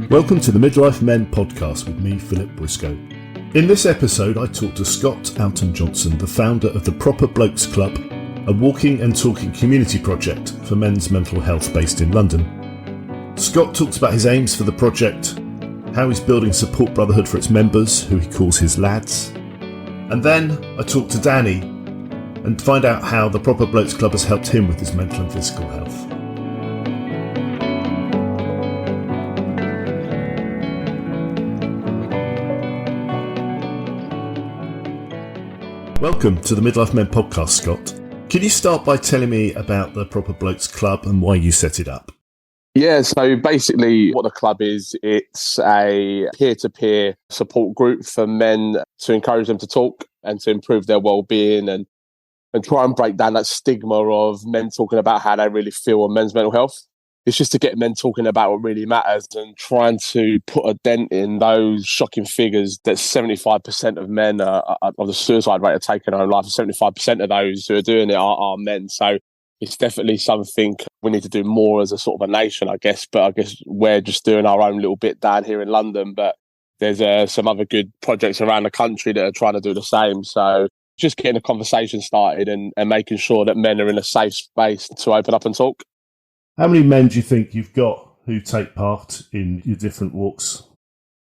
Welcome to the Midlife Men podcast with me, Philip Briscoe. In this episode, I talk to Scott Oughton-Johnson, the founder of the Proper Blokes Club, a walking and talking community project for men's mental health based in London. Scott talks about his aims for the project, how he's building support brotherhood for its members, who he calls his lads. And then I talk to Danny and find out how the Proper Blokes Club has helped him with his mental and physical health. Welcome to the Midlife Men podcast, Scott. Can you start by telling me about the Proper Blokes Club and why you set it up? Yeah, so basically what the club is, it's a peer-to-peer support group for men to encourage them to talk and to improve their well-being and try and break down that stigma of men talking about how they really feel on men's mental health. It's just to get men talking about what really matters and trying to put a dent in those shocking figures that 75% of men of the suicide rate are taking their own life, and 75% of those who are doing it are men. So it's definitely something we need to do more as a sort of a nation, I guess. But I guess we're just doing our own little bit down here in London. But there's some other good projects around the country that are trying to do the same. So just getting a conversation started and making sure that men are in a safe space to open up and talk. How many men do you think you've got who take part in your different walks?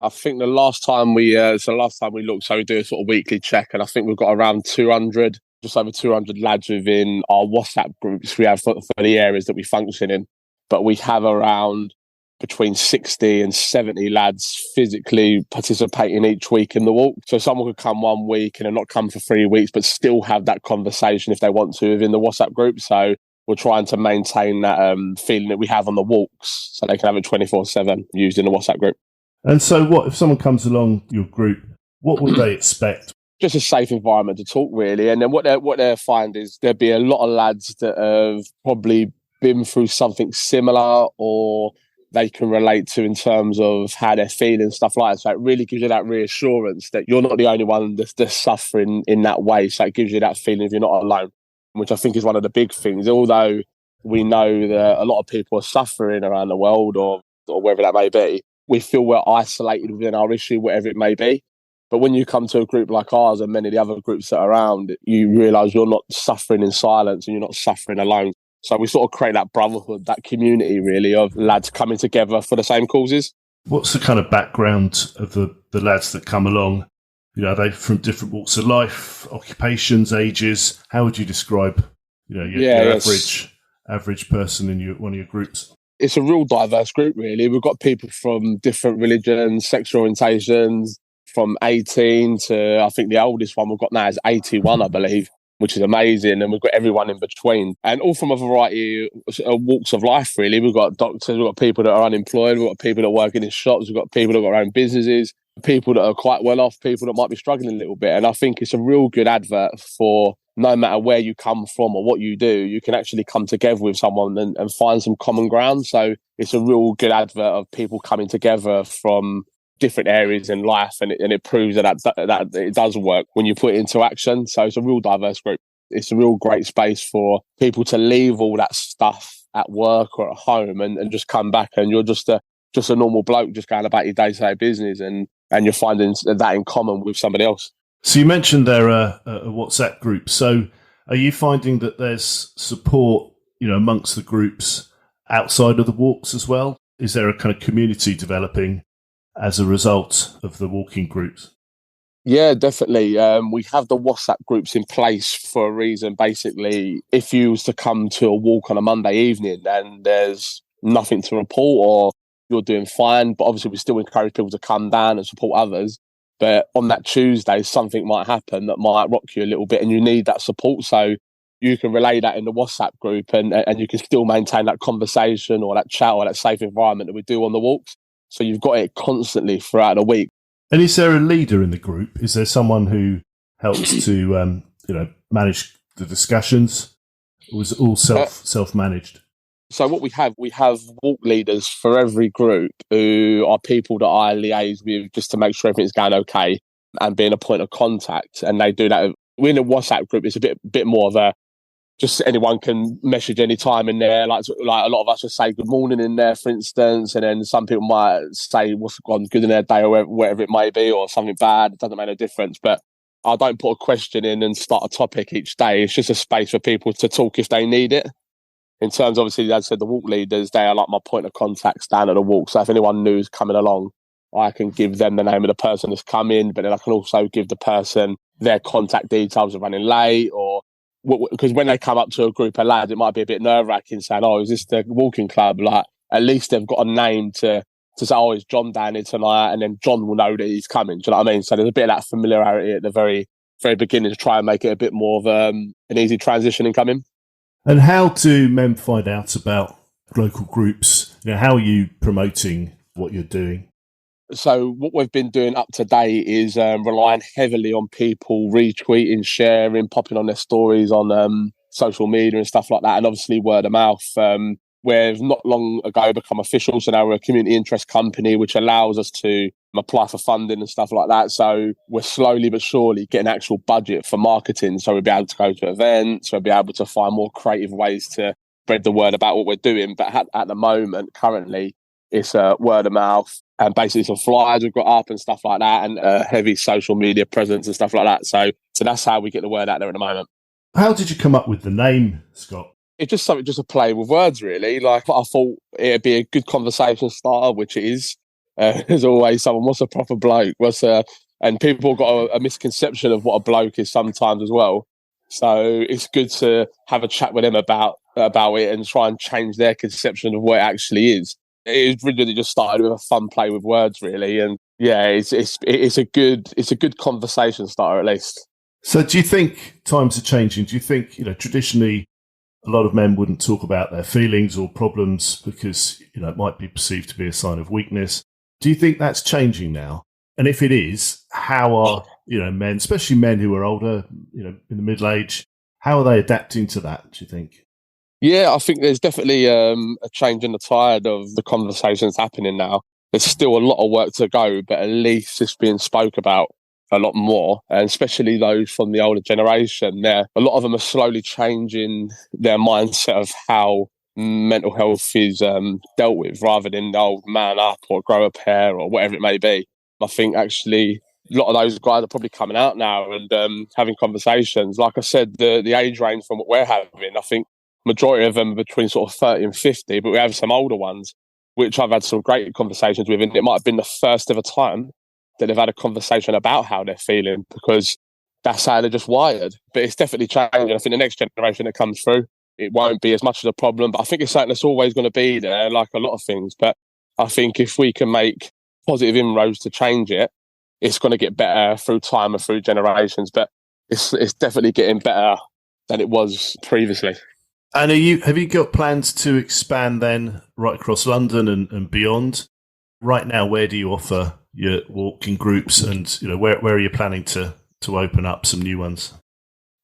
I think the last time we looked, so we do a sort of weekly check, and I think we've got around 200, just over 200 lads within our WhatsApp groups we have for the areas that we function in. But we have around between 60 and 70 lads physically participating each week in the walk. So someone could come 1 week and not come for 3 weeks, but still have that conversation if they want to within the WhatsApp group. So we're trying to maintain that feeling that we have on the walks so they can have it 24/7 used in the WhatsApp group. And so what if someone comes along your group, what would they expect? Just a safe environment to talk, really. And then what they'll find is there'll be a lot of lads that have probably been through something similar or they can relate to in terms of how they're feeling, stuff like that. So it really gives you that reassurance that you're not the only one that's suffering in that way. So it gives you that feeling of you're not alone, which I think is one of the big things. Although we know that a lot of people are suffering around the world or wherever that may be, we feel we're isolated within our issue, whatever it may be. But when you come to a group like ours and many of the other groups that are around, you realise you're not suffering in silence and you're not suffering alone. So we sort of create that brotherhood, that community really of lads coming together for the same causes. What's the kind of background of the lads that come along? You know, are they from different walks of life, occupations, ages? How would you describe, your average person in one of your groups? It's a real diverse group, really. We've got people from different religions, sexual orientations, from 18 to, I think the oldest one we've got now is 81, I believe, which is amazing. And we've got everyone in between, and all from a variety of walks of life, really. We've got doctors, we've got people that are unemployed, we've got people that work in shops, we've got people that have got their own businesses, people that are quite well off, people that might be struggling a little bit. And I think it's a real good advert for no matter where you come from or what you do, you can actually come together with someone and find some common ground. So it's a real good advert of people coming together from different areas in life, and it proves that it does work when you put it into action. So it's a real diverse group. It's a real great space for people to leave all that stuff at work or at home and just come back, and you're just a normal bloke just going about your day-to-day business, and you're finding that in common with somebody else. So you mentioned there a WhatsApp group. So are you finding that there's support, amongst the groups outside of the walks as well? Is there a kind of community developing as a result of the walking groups? Yeah, definitely. We have the WhatsApp groups in place for a reason. Basically, if you was to come to a walk on a Monday evening and there's nothing to report or you're doing fine, but obviously we still encourage people to come down and support others. But on that Tuesday, something might happen that might rock you a little bit and you need that support. So you can relay that in the WhatsApp group and you can still maintain that conversation or that chat or that safe environment that we do on the walks. So you've got it constantly throughout the week. And is there a leader in the group? Is there someone who helps to, manage the discussions? Or is it all self-managed? So what we have walk leaders for every group who are people that I liaise with just to make sure everything's going okay and being a point of contact. And they do that. We're in a WhatsApp group. It's a bit more of a just anyone can message any time in there. Like a lot of us will say good morning in there, for instance, and then some people might say what's gone good in their day or whatever it may be, or something bad. It doesn't make a difference. But I don't put a question in and start a topic each day. It's just a space for people to talk if they need it. In terms, obviously, as I said, the walk leaders, they are like my point of contacts down at the walk. So if anyone new is coming along, I can give them the name of the person that's come in, but then I can also give the person their contact details of running late, or because when they come up to a group of lads, it might be a bit nerve-wracking saying, oh, is this the walking club? Like, at least they've got a name to say, oh, is John down here tonight? And then John will know that he's coming. Do you know what I mean? So there's a bit of that familiarity at the very, very beginning to try and make it a bit more of an easy transition in coming. And how do men find out about local groups? How are you promoting what you're doing? So what we've been doing up to date is relying heavily on people retweeting, sharing, popping on their stories on social media and stuff like that, and obviously word of mouth. We've not long ago become official, so now we're a community interest company, which allows us to apply for funding and stuff like that. So we're slowly but surely getting actual budget for marketing, so we'll be able to go to events, we'll be able to find more creative ways to spread the word about what we're doing. But at the moment, currently, it's word of mouth and basically some flyers we've got up and stuff like that, and heavy social media presence and stuff like that. So that's how we get the word out there at the moment. How did you come up with the name, Scott? It's just something, just a play with words, really. Like, I thought it'd be a good conversation starter, which it is. There's always someone, what's a proper bloke? And people got a misconception of what a bloke is sometimes as well. So it's good to have a chat with them about it and try and change their conception of what it actually is. It really just started with a fun play with words, really, and yeah, it's a good conversation starter at least. So, do you think times are changing? Do you think traditionally a lot of men wouldn't talk about their feelings or problems because it might be perceived to be a sign of weakness? Do you think that's changing now? And if it is, how are men, especially men who are older, in the middle age, how are they adapting to that? Do you think? Yeah, I think there's definitely a change in the tide of the conversations happening now. There's still a lot of work to go, but at least it's being spoke about a lot more, and especially those from the older generation. A lot of them are slowly changing their mindset of how mental health is dealt with, rather than the old man up or grow a pair or whatever it may be. I think actually a lot of those guys are probably coming out now and having conversations. Like I said, the age range from what we're having, I think majority of them are between sort of 30 and 50, but we have some older ones, which I've had some great conversations with, and it might have been the first ever time that they've had a conversation about how they're feeling, because that's how they're just wired. But it's definitely changing. I think the next generation that comes through, it won't be as much of a problem, but I think it's something that's always going to be there, like a lot of things. But I think if we can make positive inroads to change it, it's going to get better through time and through generations. But it's definitely getting better than it was previously. And have you got plans to expand then right across London and beyond? Right now, where do you offer your walking groups, and where are you planning to open up some new ones?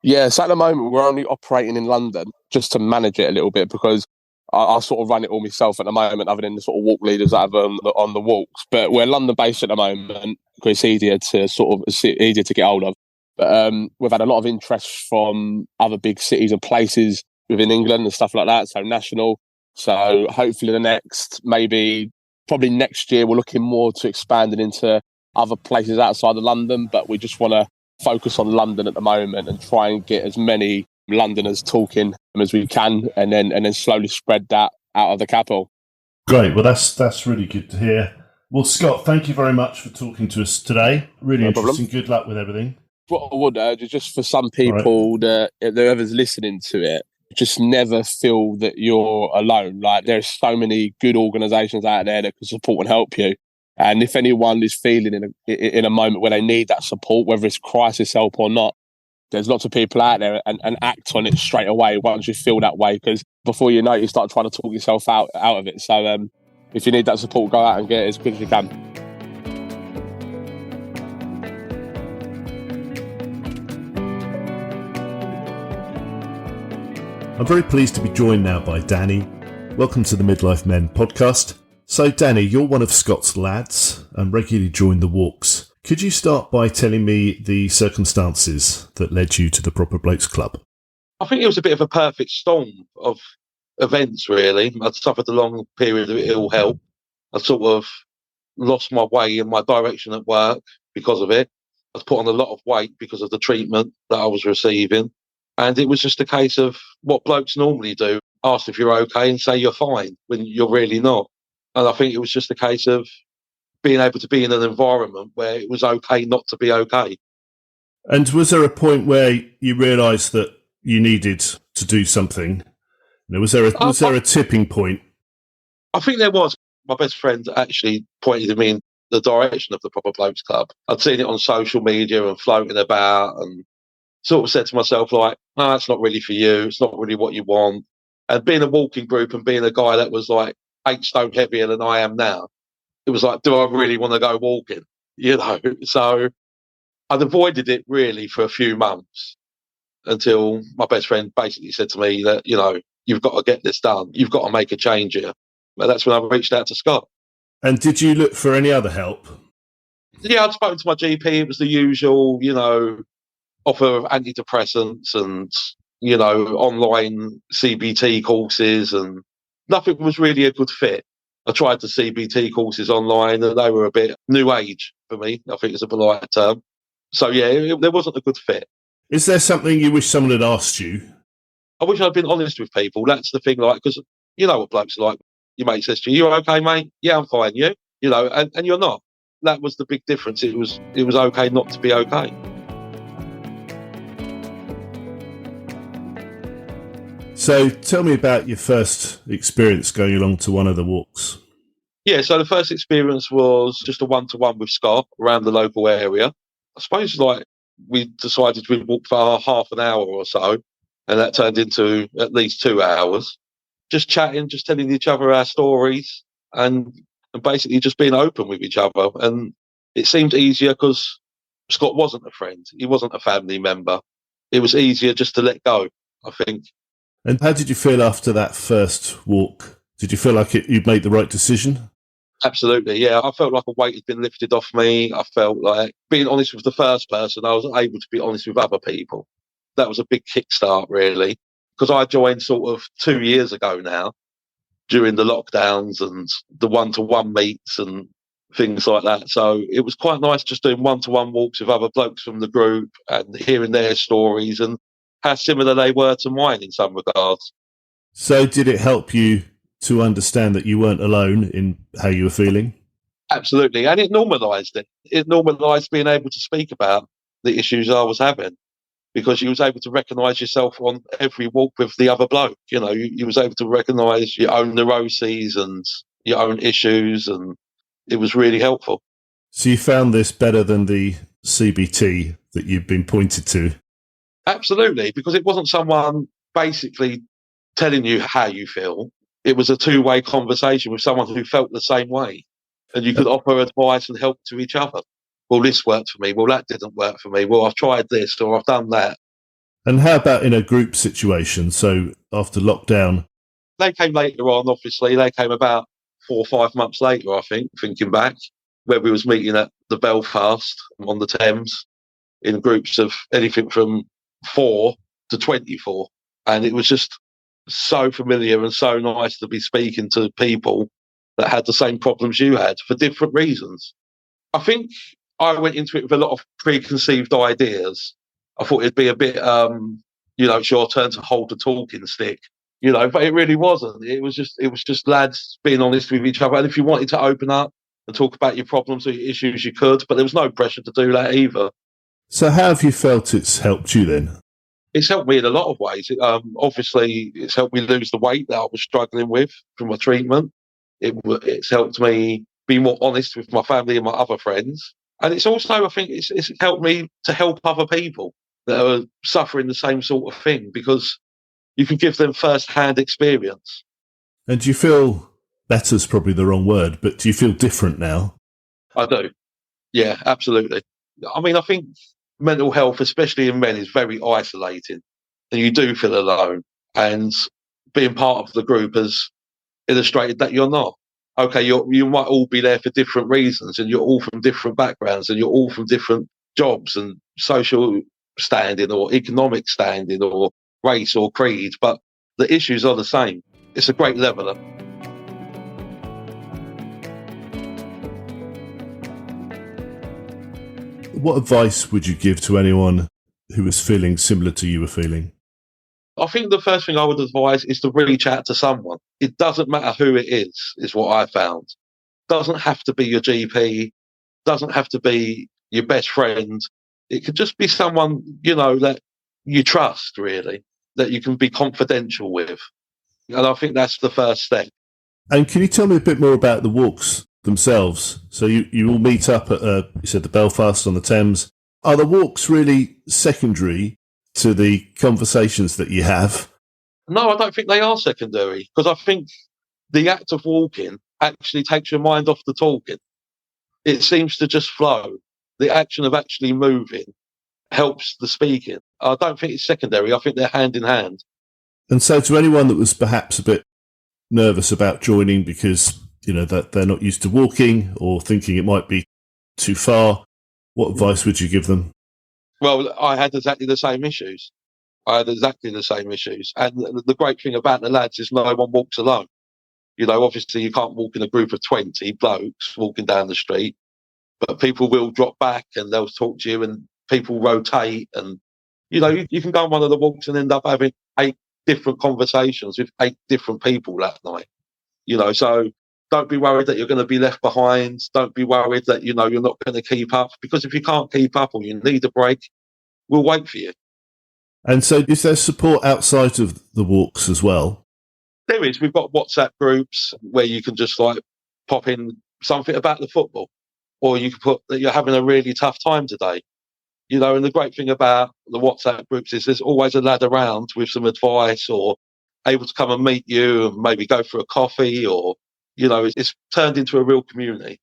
Yeah, so at the moment we're only operating in London just to manage it a little bit, because I sort of run it all myself at the moment, other than the sort of walk leaders that have on the walks. But we're London based at the moment because it's easier to get hold of. But we've had a lot of interest from other big cities and places within England and stuff like that, so national. So hopefully probably next year, we're looking more to expanding into other places outside of London, but we just want to focus on London at the moment and try and get as many Londoners talking as we can, and then slowly spread that out of the capital. Great. Well, that's really good to hear. Well, Scott, thank you very much for talking to us today. Really interesting. Good luck with everything. What I would urge is just for some people that whoever's listening to it, just never feel that you're alone. Like, there's so many good organisations out there that can support and help you. And if anyone is feeling in a moment where they need that support, whether it's crisis help or not, there's lots of people out there, and act on it straight away once you feel that way, because before you know it, you start trying to talk yourself out of it. So if you need that support, go out and get it as quick as you can. I'm very pleased to be joined now by Danny. Welcome to the Midlife Men podcast. So Danny, you're one of Scott's lads and regularly join the walks. Could you start by telling me the circumstances that led you to the Proper Blokes Club? I think it was a bit of a perfect storm of events, really. I'd suffered a long period of ill health. I sort of lost my way in my direction at work because of it. I was put on a lot of weight because of the treatment that I was receiving. And it was just a case of what blokes normally do, ask if you're okay and say you're fine when you're really not. And I think it was just a case of being able to be in an environment where it was okay not to be okay. And was there a point where you realised that you needed to do something? Was there a tipping point? I think there was. My best friend actually pointed me in the direction of the Proper Blokes Club. I'd seen it on social media and floating about, and sort of said to myself, like, no, that's not really for you. It's not really what you want. And being a walking group and being a guy that was like 8 stone heavier than I am now, it was like, do I really want to go walking? So I'd avoided it really for a few months until my best friend basically said to me that, you've got to get this done. You've got to make a change here. But that's when I reached out to Scott. And did you look for any other help? Yeah, I'd spoken to my GP. It was the usual, offer of antidepressants and, online CBT courses, and nothing was really a good fit. I tried the CBT courses online and they were a bit new age for me, I think is a polite term. So, yeah, there wasn't a good fit. Is there something you wish someone had asked you? I wish I'd been honest with people. That's the thing, like, because you know what blokes are like. Your mate says to you, "You're okay, mate? Yeah, I'm fine. You?" And you're not. That was the big difference. It was okay not to be okay. So tell me about your first experience going along to one of the walks. Yeah, so the first experience was just a one-to-one with Scott around the local area. I suppose we decided we'd walk for half an hour or so, and that turned into at least 2 hours. Just chatting, just telling each other our stories, and basically just being open with each other. And it seemed easier because Scott wasn't a friend. He wasn't a family member. It was easier just to let go, I think. And how did you feel after that first walk? Did you feel like you'd made the right decision? Absolutely, yeah. I felt like a weight had been lifted off me. I felt like being honest with the first person, I was able to be honest with other people. That was a big kickstart, really, because I joined sort of 2 years ago now, during the lockdowns and the one-to-one meets and things like that. So it was quite nice just doing one-to-one walks with other blokes from the group and hearing their stories and how similar they were to mine in some regards. So did it help you to understand that you weren't alone in how you were feeling? Absolutely. And it normalised it. It normalised being able to speak about the issues I was having, because you was able to recognise yourself on every walk with the other bloke. You was able to recognise your own neuroses and your own issues, and it was really helpful. So you found this better than the CBT that you've been pointed to? Absolutely, because it wasn't someone basically telling you how you feel. It was a two-way conversation with someone who felt the same way, and you could offer advice and help to each other. Well, this worked for me. Well, that didn't work for me. Well, I've tried this or I've done that. And how about in a group situation? So after lockdown? They came later on, obviously. They came about 4 or 5 months later, I think, thinking back, where we was meeting at the Belfast on the Thames in groups of anything from 4 to 24. And it was just so familiar and so nice to be speaking to people that had the same problems you had for different reasons. I think I went into it with a lot of preconceived ideas. I thought it'd be a bit, it's your turn to hold the talking stick, but it really wasn't. It was just lads being honest with each other. And if you wanted to open up and talk about your problems or your issues, you could, but there was no pressure to do that either. So how have you felt it's helped you then? It's helped me in a lot of ways. Obviously, it's helped me lose the weight that I was struggling with from my treatment. It's helped me be more honest with my family and my other friends. And it's also, I think, it's helped me to help other people that are suffering the same sort of thing, because you can give them first-hand experience. And do you feel, better's probably the wrong word, but do you feel different now? I do. Yeah, absolutely. I mean, I think mental health, especially in men, is very isolating, and you do feel alone. And being part of the group has illustrated that you're not. Okay, you might all be there for different reasons, and you're all from different backgrounds, and you're all from different jobs and social standing or economic standing or race or creed, but the issues are the same. It's a great leveller. What advice would you give to anyone who was feeling similar to you were feeling? I think the first thing I would advise is to reach out to someone. It doesn't matter who it is what I found. Doesn't have to be your GP, doesn't have to be your best friend. It could just be someone, that you trust, really, that you can be confidential with. And I think that's the first step. And can you tell me a bit more about the walks themselves? So you all meet up at, you said, the Belfast on the Thames. Are the walks really secondary to the conversations that you have? No, I don't think they are secondary, because I think the act of walking actually takes your mind off the talking. It seems to just flow. The action of actually moving helps the speaking. I don't think it's secondary. I think they're hand in hand. And so to anyone that was perhaps a bit nervous about joining because, that they're not used to walking or thinking it might be too far, what advice would you give them? Well, I had exactly the same issues. And the great thing about the lads is no one walks alone. Obviously you can't walk in a group of 20 blokes walking down the street, but people will drop back and they'll talk to you, and people rotate, and you can go on one of the walks and end up having 8 different conversations with 8 different people that night. So don't be worried that you're going to be left behind. Don't be worried that you're not going to keep up, because if you can't keep up or you need a break, we'll wait for you. And so is there support outside of the walks as well? There is. We've got WhatsApp groups where you can just pop in something about the football, or you can put that you're having a really tough time today. And the great thing about the WhatsApp groups is there's always a lad around with some advice, or able to come and meet you and maybe go for a coffee, or, it's turned into a real community.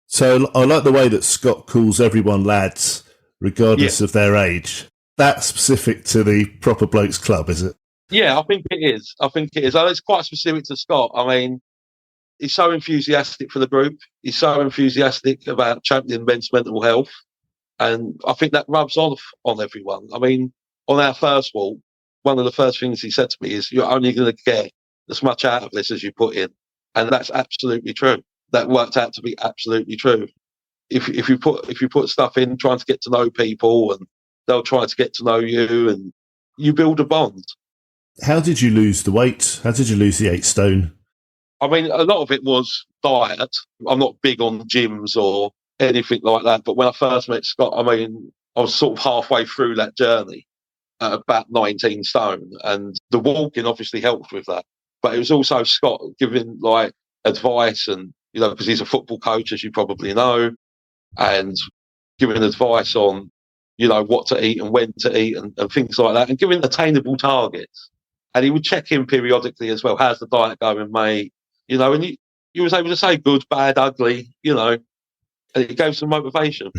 So I like the way that Scott calls everyone lads, regardless of their age. That's specific to the Proper Blokes Club, is it? Yeah, I think it is. And it's quite specific to Scott. I mean, he's so enthusiastic for the group. He's so enthusiastic about championing men's mental health. And I think that rubs off on everyone. I mean, on our first walk, one of the first things he said to me is, you're only going to get as much out of this as you put in. And that's absolutely true. That worked out to be absolutely true. If you put stuff in, trying to get to know people, and they'll try to get to know you, and you build a bond. How did you lose the weight? How did you lose the 8 stone? I mean, a lot of it was diet. I'm not big on gyms or anything like that. But when I first met Scott, I mean, I was sort of halfway through that journey at about 19 stone. And the walking obviously helped with that. But it was also Scott giving advice, and, because he's a football coach, as you probably know, and giving advice on, what to eat and when to eat, and things like that, and giving attainable targets. And he would check in periodically as well. How's the diet going, mate? And he was able to say good, bad, ugly, and it gave some motivation.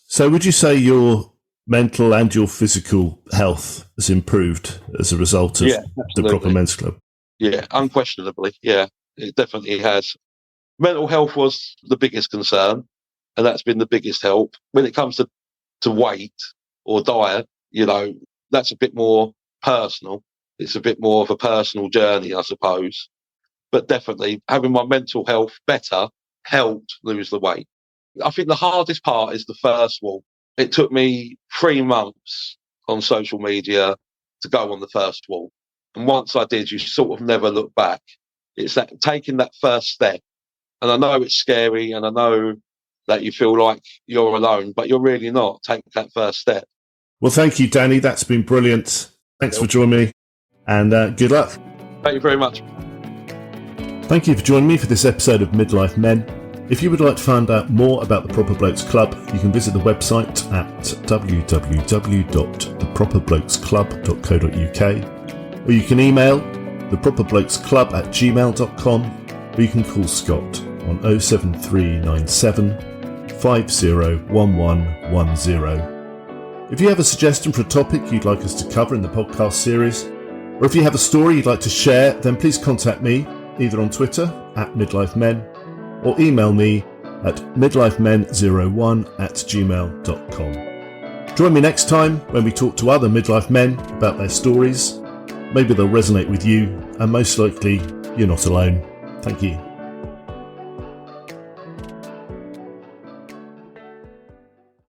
So would you say your mental and your physical health has improved as a result of the Proper Men's Club? Yeah, unquestionably. Yeah, it definitely has. Mental health was the biggest concern, and that's been the biggest help. When it comes to weight or diet, that's a bit more personal. It's a bit more of a personal journey, I suppose. But definitely having my mental health better helped lose the weight. I think the hardest part is the first walk. It took me 3 months on social media to go on the first walk. And once I did, you sort of never look back. It's that taking that first step. And I know it's scary, and I know that you feel like you're alone, but you're really not. Take that first step. Well, thank you, Danny. That's been brilliant. Thanks for joining me, and good luck. Thank you very much. Thank you for joining me for this episode of Midlife Men. If you would like to find out more about the Proper Blokes Club, you can visit the website at www.theproperblokesclub.co.uk, or you can email theproperblokesclub@gmail.com, or you can call Scott on 07397 501110. If you have a suggestion for a topic you'd like us to cover in the podcast series, or if you have a story you'd like to share, then please contact me either on Twitter @midlifemen, or email me at midlifemen01@gmail.com. Join me next time when we talk to other midlife men about their stories. Maybe they'll resonate with you, and most likely, you're not alone. Thank you.